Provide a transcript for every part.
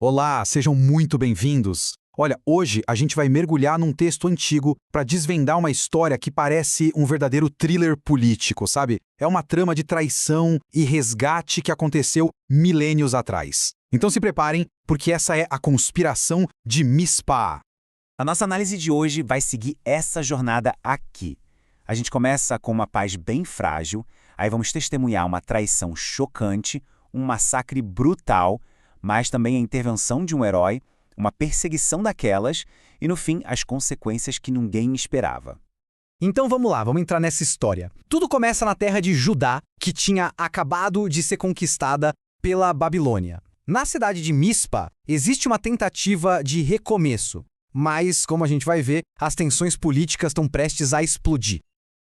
Olá, sejam muito bem-vindos. Olha, hoje a gente vai mergulhar num texto antigo para desvendar uma história que parece um verdadeiro thriller político, sabe? É uma trama de traição e resgate que aconteceu milênios atrás. Então se preparem, porque essa é a conspiração de Mizpah. A nossa análise de hoje vai seguir essa jornada aqui. A gente começa com uma paz bem frágil, aí vamos testemunhar uma traição chocante, um massacre brutal, mas também a intervenção de um herói, uma perseguição daquelas e, no fim, as consequências que ninguém esperava. Então vamos lá, vamos entrar nessa história. Tudo começa na terra de Judá, que tinha acabado de ser conquistada pela Babilônia. Na cidade de Mizpah, existe uma tentativa de recomeço, mas, como a gente vai ver, as tensões políticas estão prestes a explodir.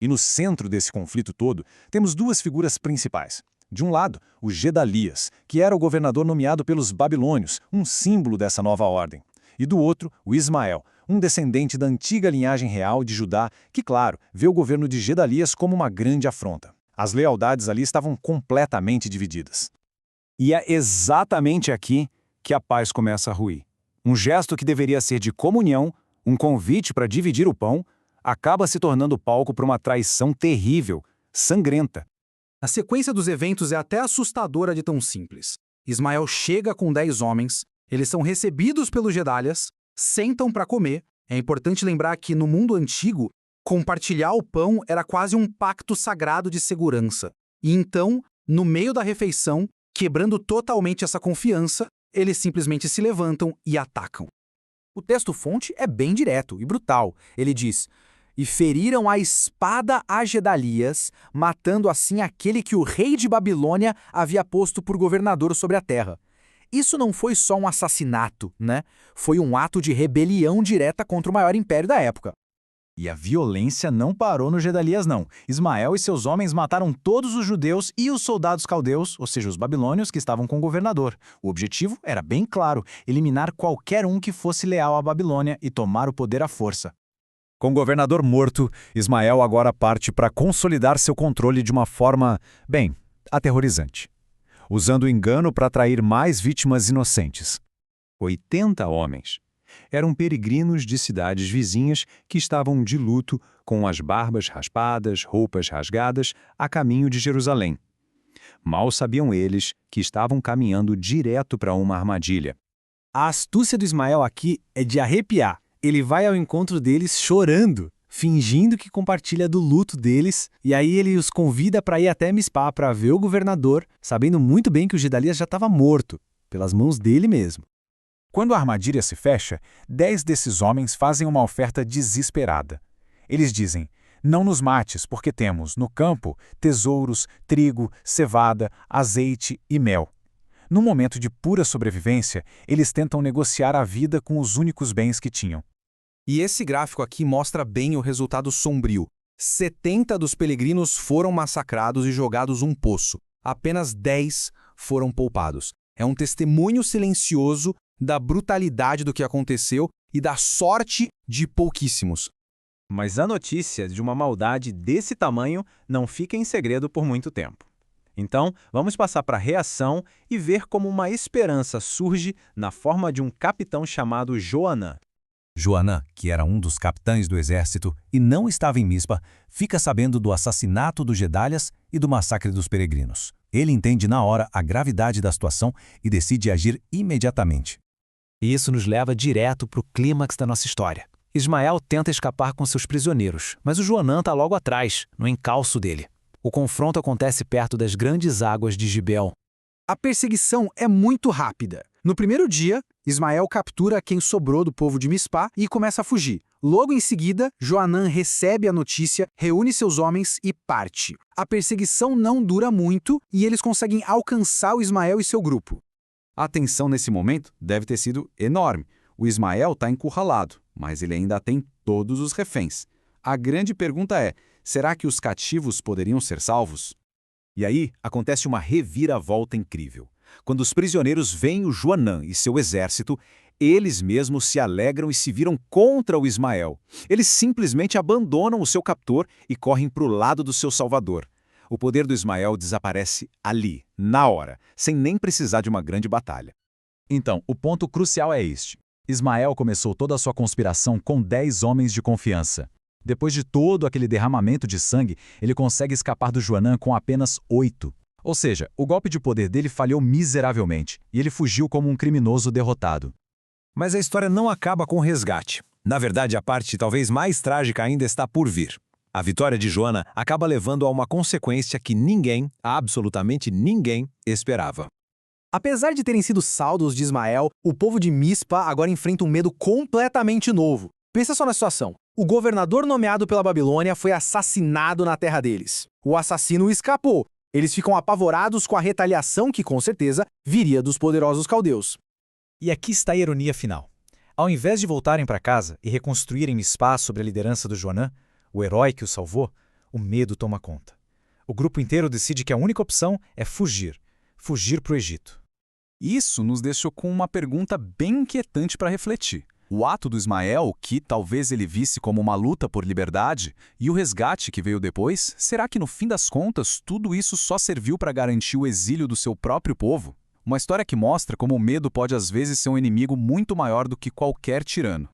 E no centro desse conflito todo, temos duas figuras principais. De um lado, o Gedalias, que era o governador nomeado pelos babilônios, um símbolo dessa nova ordem. E do outro, o Ismael, um descendente da antiga linhagem real de Judá, que, claro, vê o governo de Gedalias como uma grande afronta. As lealdades ali estavam completamente divididas. E é exatamente aqui que a paz começa a ruir. Um gesto que deveria ser de comunhão, um convite para dividir o pão, acaba se tornando palco para uma traição terrível, sangrenta. A sequência dos eventos é até assustadora de tão simples. Ismael chega com 10 homens, eles são recebidos pelos Gedalias, sentam para comer. É importante lembrar que no mundo antigo, compartilhar o pão era quase um pacto sagrado de segurança. E então, no meio da refeição, quebrando totalmente essa confiança, eles simplesmente se levantam e atacam. O texto-fonte é bem direto e brutal. Ele diz: "E feriram a espada a Gedalias, matando assim aquele que o rei de Babilônia havia posto por governador sobre a terra." Isso não foi só um assassinato, né? Foi um ato de rebelião direta contra o maior império da época. E a violência não parou no Gedalias, não. Ismael e seus homens mataram todos os judeus e os soldados caldeus, ou seja, os babilônios que estavam com o governador. O objetivo era bem claro: eliminar qualquer um que fosse leal à Babilônia e tomar o poder à força. Com o governador morto, Ismael agora parte para consolidar seu controle de uma forma, bem, aterrorizante. Usando o engano para atrair mais vítimas inocentes. 80 homens. Eram peregrinos de cidades vizinhas que estavam de luto, com as barbas raspadas, roupas rasgadas, a caminho de Jerusalém. Mal sabiam eles que estavam caminhando direto para uma armadilha. A astúcia do Ismael aqui é de arrepiar. Ele vai ao encontro deles chorando, fingindo que compartilha do luto deles, e aí ele os convida para ir até Mizpah para ver o governador, sabendo muito bem que o Gedalias já estava morto, pelas mãos dele mesmo. Quando a armadilha se fecha, 10 desses homens fazem uma oferta desesperada. Eles dizem: "Não nos mates, porque temos, no campo, tesouros, trigo, cevada, azeite e mel." Num momento de pura sobrevivência, eles tentam negociar a vida com os únicos bens que tinham. E esse gráfico aqui mostra bem o resultado sombrio. 70 dos peregrinos foram massacrados e jogados num poço. Apenas 10 foram poupados. É um testemunho silencioso da brutalidade do que aconteceu e da sorte de pouquíssimos. Mas a notícia de uma maldade desse tamanho não fica em segredo por muito tempo. Então, vamos passar para a reação e ver como uma esperança surge na forma de um capitão chamado Joanã. Joanã, que era um dos capitães do exército e não estava em Mizpah, fica sabendo do assassinato do Gedalias e do massacre dos peregrinos. Ele entende na hora a gravidade da situação e decide agir imediatamente. E isso nos leva direto para o clímax da nossa história. Ismael tenta escapar com seus prisioneiros, mas o Joanã está logo atrás, no encalço dele. O confronto acontece perto das grandes águas de Gibeão. A perseguição é muito rápida. No primeiro dia, Ismael captura quem sobrou do povo de Mizpah e começa a fugir. Logo em seguida, Joanã recebe a notícia, reúne seus homens e parte. A perseguição não dura muito e eles conseguem alcançar o Ismael e seu grupo. A tensão nesse momento deve ter sido enorme. O Ismael está encurralado, mas ele ainda tem todos os reféns. A grande pergunta é: será que os cativos poderiam ser salvos? E aí acontece uma reviravolta incrível. Quando os prisioneiros veem o Joanã e seu exército, eles mesmos se alegram e se viram contra o Ismael. Eles simplesmente abandonam o seu captor e correm para o lado do seu salvador. O poder do Ismael desaparece ali, na hora, sem nem precisar de uma grande batalha. Então, o ponto crucial é este. Ismael começou toda a sua conspiração com 10 homens de confiança. Depois de todo aquele derramamento de sangue, ele consegue escapar do Joanã com apenas 8. Ou seja, o golpe de poder dele falhou miseravelmente, e ele fugiu como um criminoso derrotado. Mas a história não acaba com o resgate. Na verdade, a parte talvez mais trágica ainda está por vir. A vitória de Joana acaba levando a uma consequência que ninguém, absolutamente ninguém, esperava. Apesar de terem sido salvos de Ismael, o povo de Mispa agora enfrenta um medo completamente novo. Pensa só na situação. O governador nomeado pela Babilônia foi assassinado na terra deles. O assassino escapou. Eles ficam apavorados com a retaliação que, com certeza, viria dos poderosos caldeus. E aqui está a ironia final. Ao invés de voltarem para casa e reconstruírem Mispa sob a liderança do Joanã, o herói que o salvou, o medo toma conta. O grupo inteiro decide que a única opção é fugir para o Egito. Isso nos deixou com uma pergunta bem inquietante para refletir. O ato do Ismael, que talvez ele visse como uma luta por liberdade, e o resgate que veio depois, será que no fim das contas tudo isso só serviu para garantir o exílio do seu próprio povo? Uma história que mostra como o medo pode às vezes ser um inimigo muito maior do que qualquer tirano.